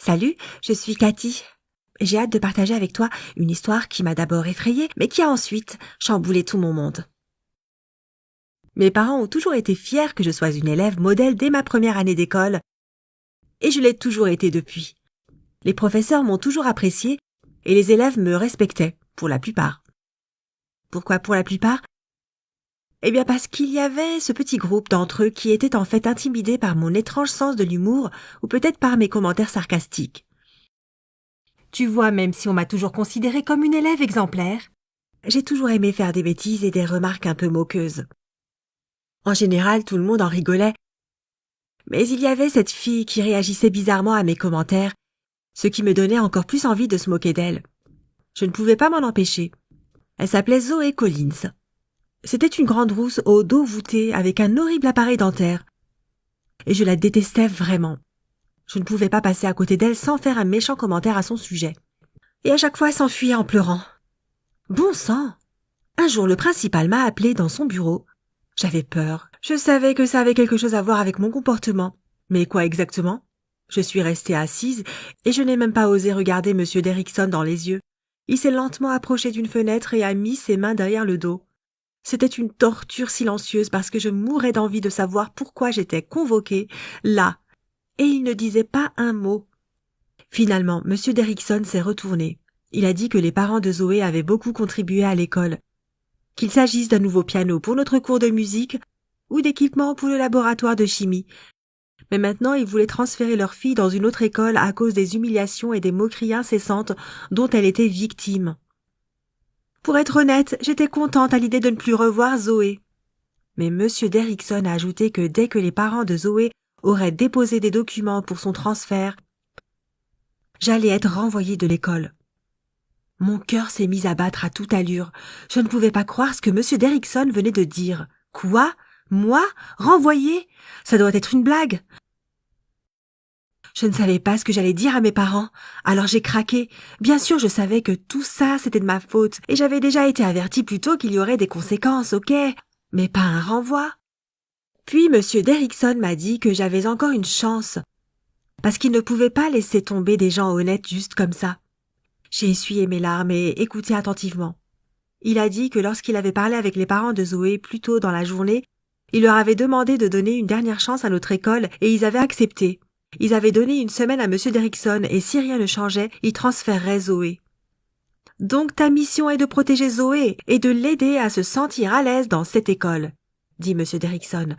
Salut, je suis Cathy. J'ai hâte de partager avec toi une histoire qui m'a d'abord effrayée, mais qui a ensuite chamboulé tout mon monde. Mes parents ont toujours été fiers que je sois une élève modèle dès ma première année d'école, et je l'ai toujours été depuis. Les professeurs m'ont toujours appréciée, et les élèves me respectaient, pour la plupart. Pourquoi pour la plupart? Eh bien parce qu'il y avait ce petit groupe d'entre eux qui étaient en fait intimidés par mon étrange sens de l'humour, ou peut-être par mes commentaires sarcastiques. Tu vois, même si on m'a toujours considérée comme une élève exemplaire, j'ai toujours aimé faire des bêtises et des remarques un peu moqueuses. En général, tout le monde en rigolait, mais il y avait cette fille qui réagissait bizarrement à mes commentaires, ce qui me donnait encore plus envie de se moquer d'elle. Je ne pouvais pas m'en empêcher. Elle s'appelait Zoé Collins. C'était une grande rousse au dos voûté avec un horrible appareil dentaire, et je la détestais vraiment. Je ne pouvais pas passer à côté d'elle sans faire un méchant commentaire à son sujet. Et à chaque fois elle s'enfuyait en pleurant. Bon sang! Un jour, le principal m'a appelé dans son bureau. J'avais peur. Je savais que ça avait quelque chose à voir avec mon comportement. Mais quoi exactement? Je suis restée assise et je n'ai même pas osé regarder M. Derrickson dans les yeux. Il s'est lentement approché d'une fenêtre et a mis ses mains derrière le dos. C'était une torture silencieuse parce que je mourais d'envie de savoir pourquoi j'étais convoquée là. Et il ne disait pas un mot. Finalement, M. Derrickson s'est retourné. Il a dit que les parents de Zoé avaient beaucoup contribué à l'école, qu'il s'agisse d'un nouveau piano pour notre cours de musique ou d'équipements pour le laboratoire de chimie. Mais maintenant, ils voulaient transférer leur fille dans une autre école à cause des humiliations et des moqueries incessantes dont elle était victime. Pour être honnête, j'étais contente à l'idée de ne plus revoir Zoé. Mais M. Derrickson a ajouté que dès que les parents de Zoé auraient déposé des documents pour son transfert, j'allais être renvoyée de l'école. Mon cœur s'est mis à battre à toute allure. Je ne pouvais pas croire ce que M. Derrickson venait de dire. Quoi? Moi? Renvoyé? Ça doit être une blague. Je ne savais pas ce que j'allais dire à mes parents, alors j'ai craqué. Bien sûr, je savais que tout ça, c'était de ma faute, et j'avais déjà été avertie plus tôt qu'il y aurait des conséquences, ok? Mais pas un renvoi. Puis M. Derrickson m'a dit que j'avais encore une chance, parce qu'il ne pouvait pas laisser tomber des gens honnêtes juste comme ça. J'ai essuyé mes larmes et écouté attentivement. Il a dit que lorsqu'il avait parlé avec les parents de Zoé plus tôt dans la journée, il leur avait demandé de donner une dernière chance à notre école et ils avaient accepté. Ils avaient donné une semaine à M. Derrickson et si rien ne changeait, il transférerait Zoé. Donc ta mission est de protéger Zoé et de l'aider à se sentir à l'aise dans cette école, dit M. Derrickson.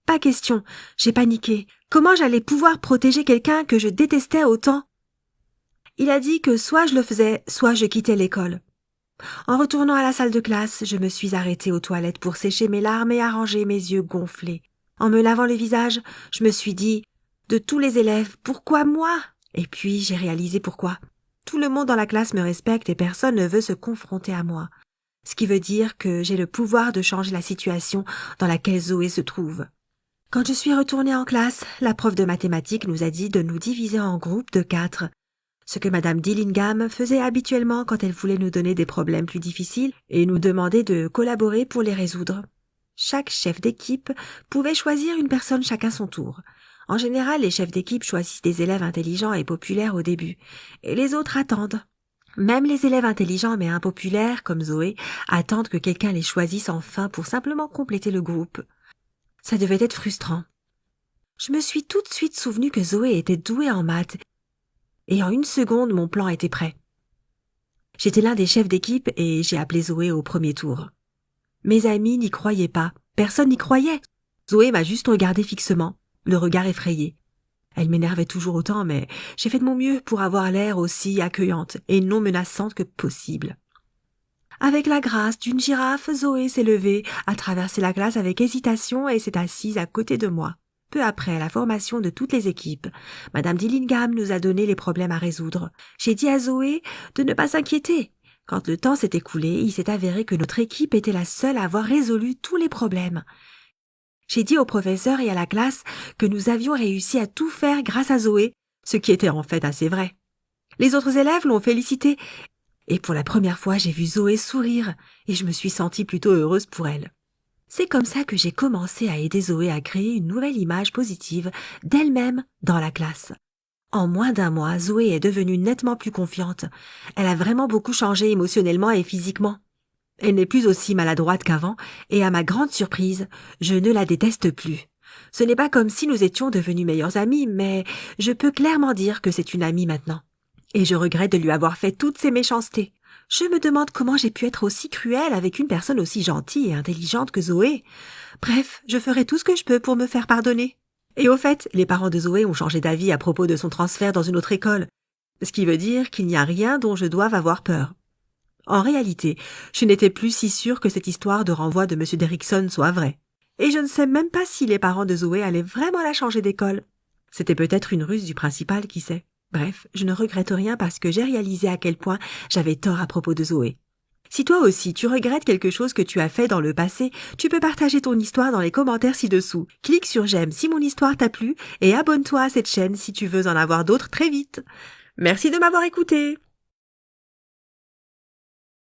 Pas question, j'ai paniqué. Comment j'allais pouvoir protéger quelqu'un que je détestais autant? Il a dit que soit je le faisais, soit je quittais l'école. En retournant à la salle de classe, je me suis arrêtée aux toilettes pour sécher mes larmes et arranger mes yeux gonflés. En me lavant le visage, je me suis dit « De tous les élèves, pourquoi moi ?» Et puis j'ai réalisé pourquoi. Tout le monde dans la classe me respecte et personne ne veut se confronter à moi. Ce qui veut dire que j'ai le pouvoir de changer la situation dans laquelle Zoé se trouve. Quand je suis retournée en classe, la prof de mathématiques nous a dit de nous diviser en groupes de 4. Ce que Madame Dillingham faisait habituellement quand elle voulait nous donner des problèmes plus difficiles et nous demander de collaborer pour les résoudre. Chaque chef d'équipe pouvait choisir une personne chacun son tour. En général, les chefs d'équipe choisissent des élèves intelligents et populaires au début, et les autres attendent. Même les élèves intelligents mais impopulaires, comme Zoé, attendent que quelqu'un les choisisse enfin pour simplement compléter le groupe. Ça devait être frustrant. Je me suis tout de suite souvenu que Zoé était douée en maths, et en une seconde, mon plan était prêt. J'étais l'un des chefs d'équipe et j'ai appelé Zoé au premier tour. Mes amis n'y croyaient pas, personne n'y croyait. Zoé m'a juste regardé fixement, le regard effrayé. Elle m'énervait toujours autant, mais j'ai fait de mon mieux pour avoir l'air aussi accueillante et non menaçante que possible. Avec la grâce d'une girafe, Zoé s'est levée, a traversé la classe avec hésitation et s'est assise à côté de moi. Peu après la formation de toutes les équipes, Madame Dillingham nous a donné les problèmes à résoudre. J'ai dit à Zoé de ne pas s'inquiéter. Quand le temps s'est écoulé, il s'est avéré que notre équipe était la seule à avoir résolu tous les problèmes. J'ai dit au professeur et à la classe que nous avions réussi à tout faire grâce à Zoé, ce qui était en fait assez vrai. Les autres élèves l'ont félicité, et pour la première fois j'ai vu Zoé sourire, et je me suis sentie plutôt heureuse pour elle. C'est comme ça que j'ai commencé à aider Zoé à créer une nouvelle image positive d'elle-même dans la classe. En moins d'un mois, Zoé est devenue nettement plus confiante. Elle a vraiment beaucoup changé émotionnellement et physiquement. Elle n'est plus aussi maladroite qu'avant, et à ma grande surprise, je ne la déteste plus. Ce n'est pas comme si nous étions devenus meilleurs amis, mais je peux clairement dire que c'est une amie maintenant. Et je regrette de lui avoir fait toutes ces méchancetés. Je me demande comment j'ai pu être aussi cruelle avec une personne aussi gentille et intelligente que Zoé. Bref, je ferai tout ce que je peux pour me faire pardonner. Et au fait, les parents de Zoé ont changé d'avis à propos de son transfert dans une autre école, ce qui veut dire qu'il n'y a rien dont je doive avoir peur. En réalité, je n'étais plus si sûre que cette histoire de renvoi de M. Derrickson soit vraie. Et je ne sais même pas si les parents de Zoé allaient vraiment la changer d'école. C'était peut-être une ruse du principal, qui sait. Bref, je ne regrette rien parce que j'ai réalisé à quel point j'avais tort à propos de Zoé. Si toi aussi tu regrettes quelque chose que tu as fait dans le passé, tu peux partager ton histoire dans les commentaires ci-dessous. Clique sur j'aime si mon histoire t'a plu et abonne-toi à cette chaîne si tu veux en avoir d'autres très vite. Merci de m'avoir écouté.